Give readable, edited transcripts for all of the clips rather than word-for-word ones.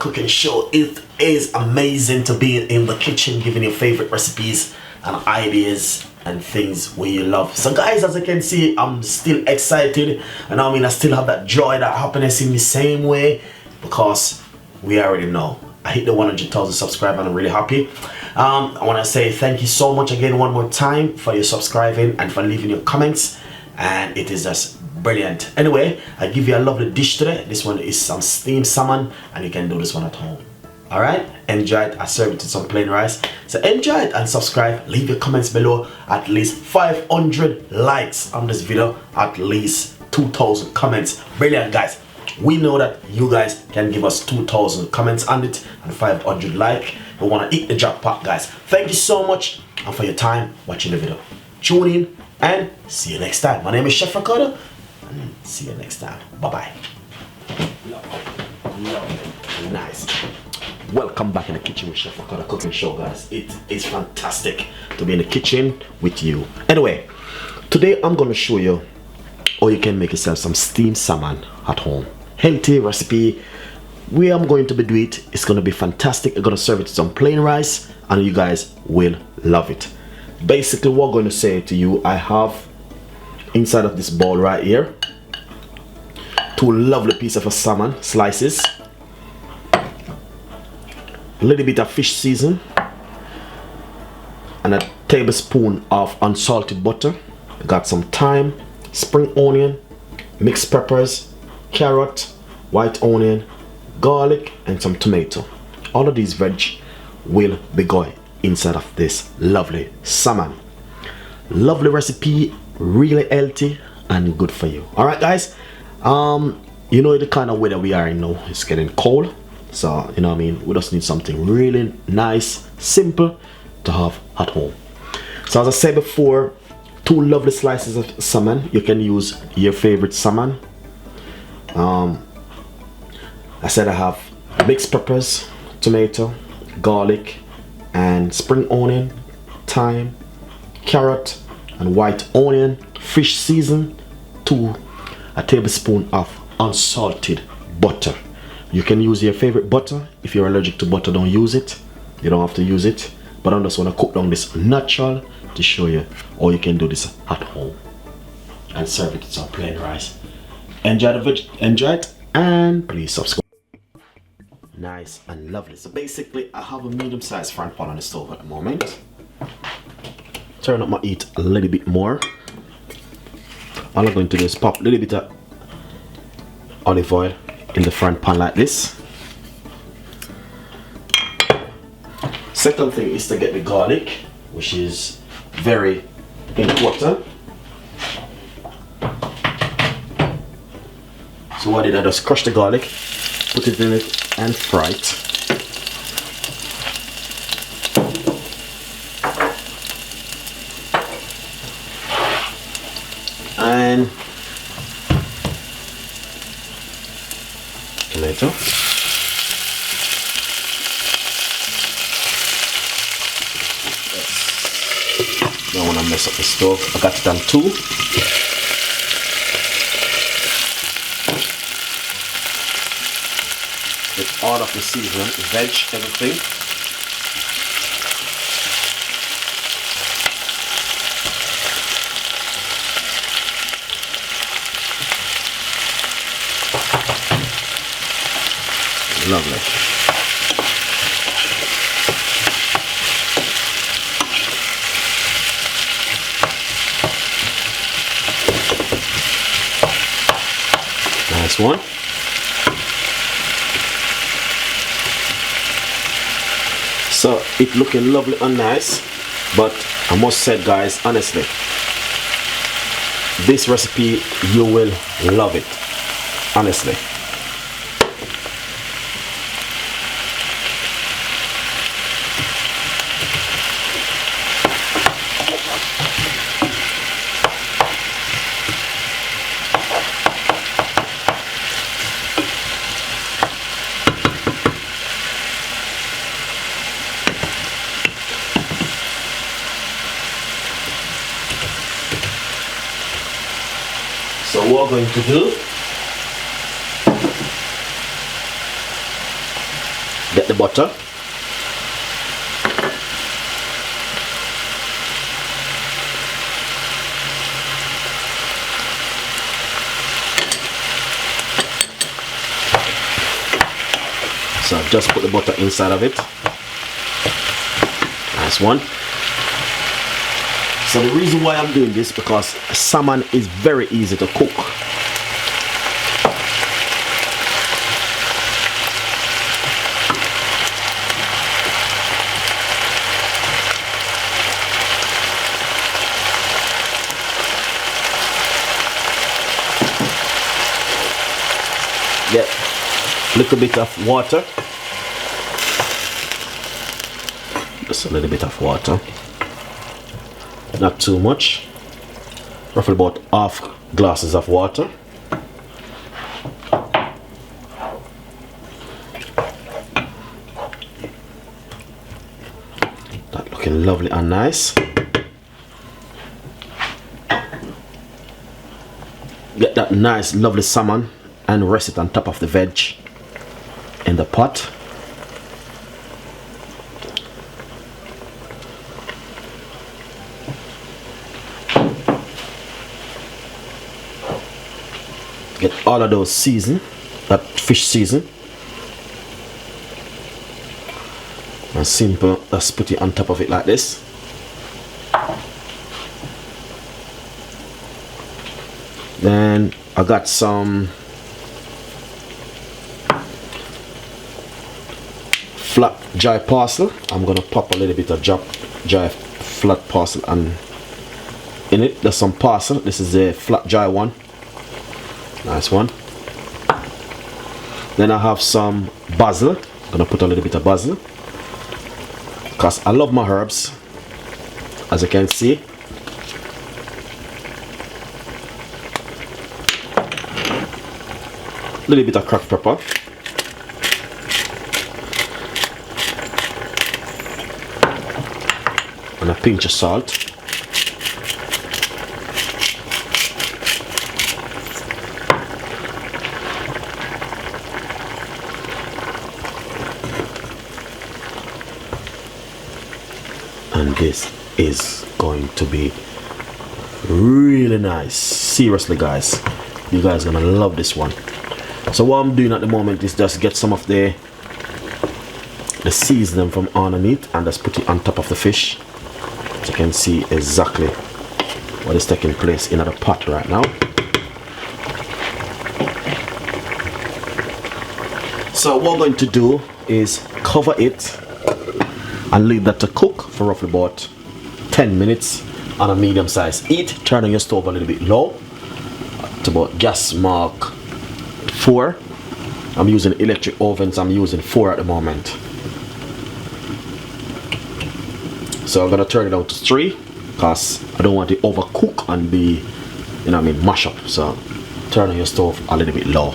cooking show. It is amazing to be in the kitchen giving you favorite recipes and ideas and things where you love. So guys, as you can see, I'm still excited, and I mean I still have that joy, that happiness in the same way, because we already know I hit the 100,000 subscribers and I'm really happy. I want to say thank you so much again one more time for your subscribing and for leaving your comments, and it is just brilliant. Anyway, I give you a lovely dish today. This one is some steamed salmon, and you can do this one at home. Alright, enjoy it. I serve it to some plain rice. So enjoy it and subscribe. Leave your comments below. At least 500 likes on this video. At least 2,000 comments. Brilliant, guys. We know that you guys can give us 2,000 comments on it and 500 like. We want to eat the jackpot, guys. Thank you so much and for your time watching the video. Tune in and see you next time. My name is Chef Ricardo, and see you next time. Bye-bye. Lovely. Nice. Welcome back in the kitchen with Chef Ricardo cooking show, guys. It is fantastic to be in the kitchen with you. Anyway, today I'm going to show you how you can make yourself some steamed salmon at home. Healthy recipe. Where I'm going to be doing it, it's going to be fantastic. I'm going to serve it with some plain rice, and you guys will love it. Basically, what I'm going to say to you, I have inside of this bowl right here 2 lovely pieces of salmon slices, a little bit of fish season, and a tablespoon of unsalted butter. I got some thyme, spring onion, mixed peppers, carrot, white onion, garlic, and some tomato. All of these veg will be going inside of this lovely salmon. Lovely recipe, really healthy and good for you. All right, guys. You know the kind of weather we are in now. It's getting cold, so you know what I mean, we just need something really nice, simple to have at home. So as I said before, 2 lovely slices of salmon. You can use your favorite salmon. I said I have mixed peppers, tomato, garlic, and spring onion, thyme, carrot, and white onion, fish season, a tablespoon of unsalted butter. You can use your favorite butter. If you're allergic to butter, don't use it. You don't have to use it. But I just want to cook down this natural to show you how you can do this at home and serve it with some plain rice. Enjoy it, and please subscribe. Nice and lovely. So basically, I have a medium-sized front pan on the stove at the moment. Turn up my heat a little bit more. All I'm going to do is pop a little bit of olive oil in the front pan like this. Second thing is to get the garlic, which is very important. So what I did, I just crushed the garlic, put it in it, and fry it. And tomato. Don't want to mess up the stove. I got it on 2. With all of the seasoning, veg, everything. Lovely. Nice one. So it looking lovely and nice, but I must say, guys, honestly, this recipe, you will love it, honestly. So what we're going to do, Get the butter. So just put the butter inside of it. Nice one. So the reason why I'm doing this, because salmon is very easy to cook. Get a little bit of water. Just a little bit of water. Not too much. Roughly about half glasses of water. That looking lovely and nice. Get that nice lovely salmon and rest it on top of the veg in the pot. Get all of those season, that fish season. And simple, just put it on top of it like this. Then I got some flat dry parsley. I'm gonna pop a little bit of dry flat parsley and in it. There's some parsley. This is a flat dry one. Nice one. Then I have some basil. I'm gonna put a little bit of basil because I love my herbs, as you can see. A little bit of cracked pepper. And a pinch of salt. And this is going to be really nice. Seriously guys, you guys are gonna love this one. So what I'm doing at the moment is just get some of the seasoning from underneath and just put it on top of the fish. So you can see exactly what is taking place in the pot right now. So what we're going to do is cover it and leave that to cook for roughly about 10 minutes on a medium size heat. Turn on your stove a little bit low to about gas mark 4. I'm using electric ovens. I'm using 4 at the moment. So I'm gonna turn it down to 3 because I don't want it to overcook and be, you know what I mean, mash up. So turn on your stove a little bit low.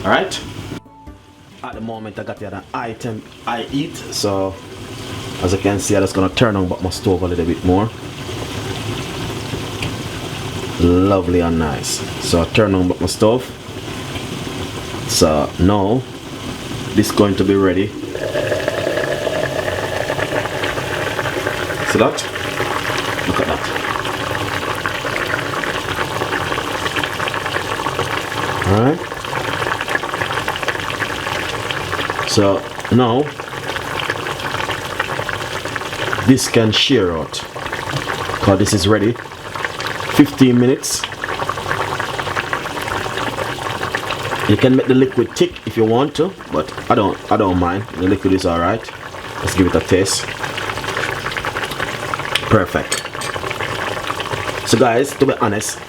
Alright? At the moment I got the other item I eat, so as you can see I'm just gonna turn on my stove a little bit more. Lovely and nice. So I turn on my stove. So now this is going to be ready. See that? Look at that. Alright. So now this can shear out because this is ready. 15 minutes. You can make the liquid thick if you want to, but I don't mind. The liquid is alright. Let's give it a taste. Perfect. So guys, to be honest,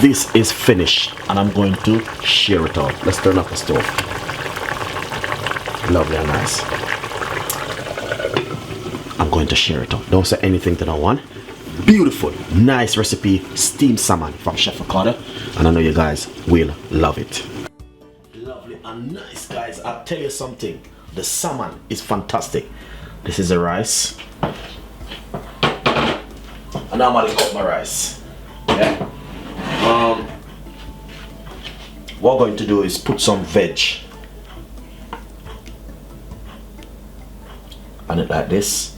this is finished and I'm going to shear it out. Let's turn off the stove. Lovely and nice. I'm going to share it out. Don't say anything to no one. Beautiful, nice recipe, steamed salmon from Chef Ricardo, and I know you guys will love it. Lovely and nice guys. I'll tell you something, the salmon is fantastic. This is the rice, and I'm gonna cut my rice. Yeah. what we're going to do is put some veg on it like this.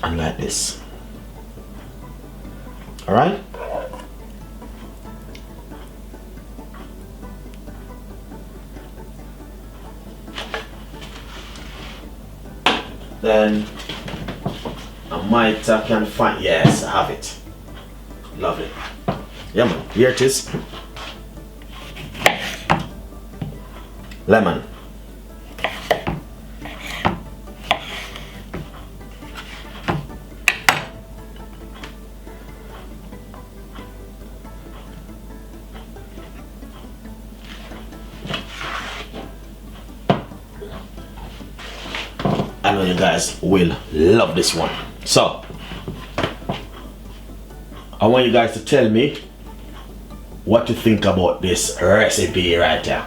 And like this. Alright? Then I can find, yes, I have it. Lovely. Yeah man, here it is. Lemon. I know you guys will love this one. So I want you guys to tell me what you think about this recipe right here.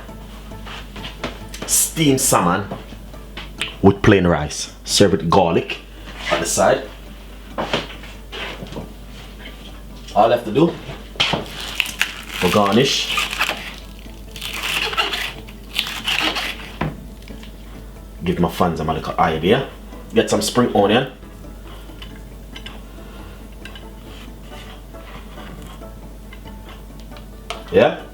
Steamed salmon with plain rice. Serve with garlic on the side. All I have to do for garnish, give my fans a little idea. Get some spring onion. Yeah,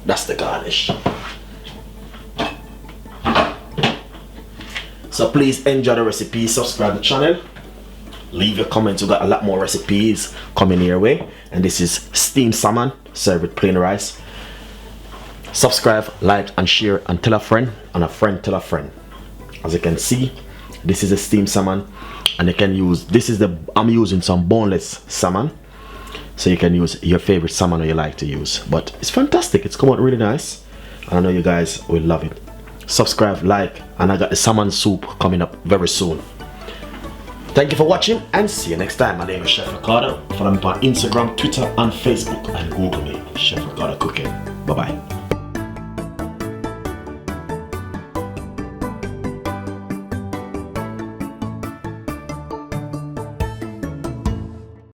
that's the garnish. So please enjoy the recipe, subscribe to the channel, leave your comments. We got a lot more recipes coming your way, and this is steamed salmon served with plain rice. Subscribe, like and share, and tell a friend, and a friend tell a friend. As you can see, this is a steamed salmon, and you can use, I'm using some boneless salmon, so you can use your favorite salmon that you like to use. But it's fantastic, it's come out really nice, and I know you guys will love it. Subscribe, like, and I got the salmon soup coming up very soon. Thank you for watching, and see you next time. My name is Chef Ricardo. Follow me on Instagram, Twitter and Facebook, and Google me, Chef Ricardo Cooking. Bye bye.